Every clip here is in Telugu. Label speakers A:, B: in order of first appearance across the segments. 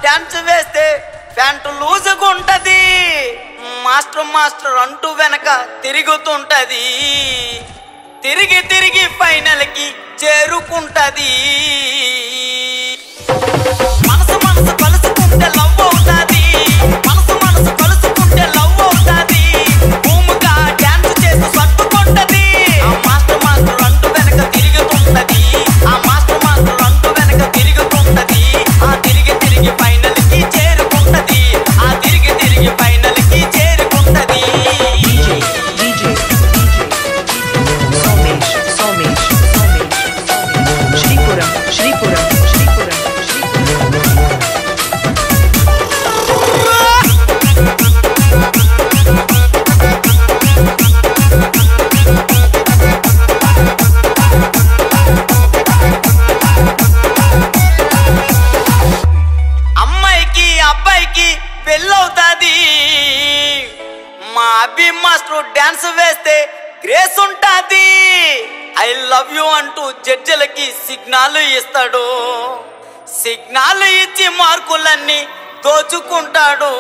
A: డాన్స్ వేస్తే ప్యాంటు లూజుగా ఉంటది, మాస్టర్ మాస్టర్ అంటూ వెనక తిరుగుతుంటది, తిరిగి తిరిగి ఫైనల్ కి చేరుకుంటది. మనసు మనసు కలుసుకుంటే లవ్ అవుతాది, మనసు మనసు కలుసుకుంటే లవ్ అవుతాది, భూమిగా డాన్స్ చేసి సర్దుకుంటది. ఆ మాస్టర్ మాస్టర్ అంటూ వెనక తిరుగుతుంటది, ఆ మాస్టర్ మాస్టర్ అంటూ వెనక తిరుగుతుంటది, ఆ తిరిగి తిరిగి ఫైనల్ కి చేరుకుంటది, ఆ తిరిగి తిరిగి ఫైనల్ కి చేరుకుంటది. అమ్మాయికి అబ్బాయికి పెళ్ళవుతాది, మా అభి మాస్టర్ డాన్స్ వేస్తే గ్రేస్ ఉంటాది. ఐ లవ్ యూ అంటూ జడ్జిలకి సిగ్నల్ ఇస్తాడు, సిగ్నల్ ఇచ్చి మార్కులన్నీ దోచుకుంటాడు.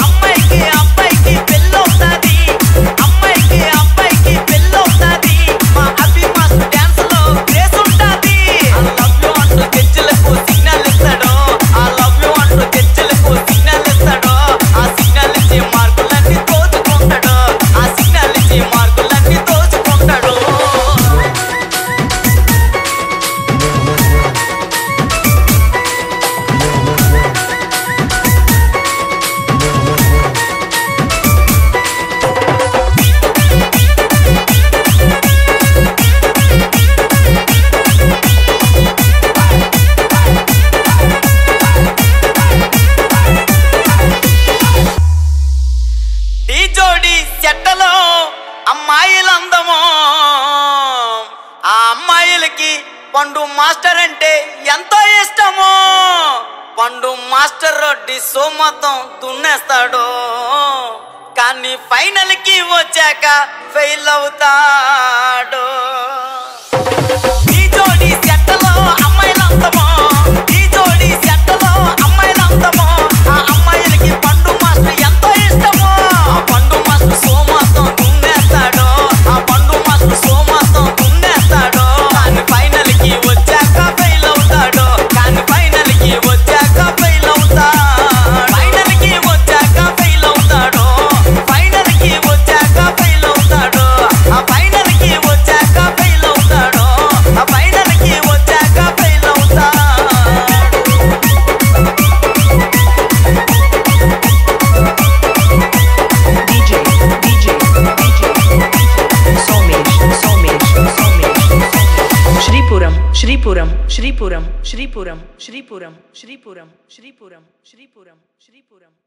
A: అమ్మాయికి అబ్బాయికి పెళ్ళవుతాది, అమ్మాయికి అబ్బాయికి పెళ్ళవుతాది, మా అభి మాస్టర్ డాన్స్ లో గ్రేస్ ఉంటాది. ఐ లవ్ యూ అంటూ జడ్జిలకు సిగ్నల్ ఇస్తాడు, ఐ లవ్ యూ అంటూ జడ్జిలకు సిగ్నల్ ఇస్తాడు, ఆ సిగ్నల్ ఇచ్చి మార్కులన్నీ దోచుకుంటాడు, ఆ సిగ్నల్ ఇచ్చి మార్కులన్నీ దోచుకుంటాడు. ఢీ జోడి చెట్టలో అమ్మాయిలందమో, ఆ అమ్మాయిలకి పండు మాస్టర్ అంటే ఎంతో ఇష్టమో, పండు మాస్టర్ డిస్సో మొత్తం దున్నేస్తాడు, కానీ ఫైనల్ కి వచ్చాక ఫెయిల్ అవుతాడు. ఢీ జోడి చెట్టలో అమ్మాయిలందమో, ఢీ జోడి చెట్టలో అమ్మాయిలందమో, ఆ అమ్మాయిలకి పండు మాస్టర్ ఎంతో ఇష్టమో, ఆ పండు మాస్టర్ సో మొత్తం దున్నేస్తాడు, ఆ పండు మాస్టర్ సో మొత్తం దున్నేస్తాడు, కానీ ఫైనల్ కి వచ్చాక ఫెయిల్ అవుతాడు, కానీ ఫైనల్ కి వచ్చాక ఫెయిల్ అవుతాడు, ఫైనల్ కి వచ్చాక ఫెయిల్ అవుతాడు, ఫైనల్ కి వచ్చాక ఫెయిల్ అవుతాడు, ఆ ఫైనల్ కి వచ్చాక ఫెయిల్ అవుతాడు, ఆ ఫైనల్ కి వచ్చాక ఫెయిల్ అవుతాడు.
B: Shripuram, Shripuram, Shripuram, Shripuram, Shripuram, Shripuram, Shripuram, Shripuram, Shripuram.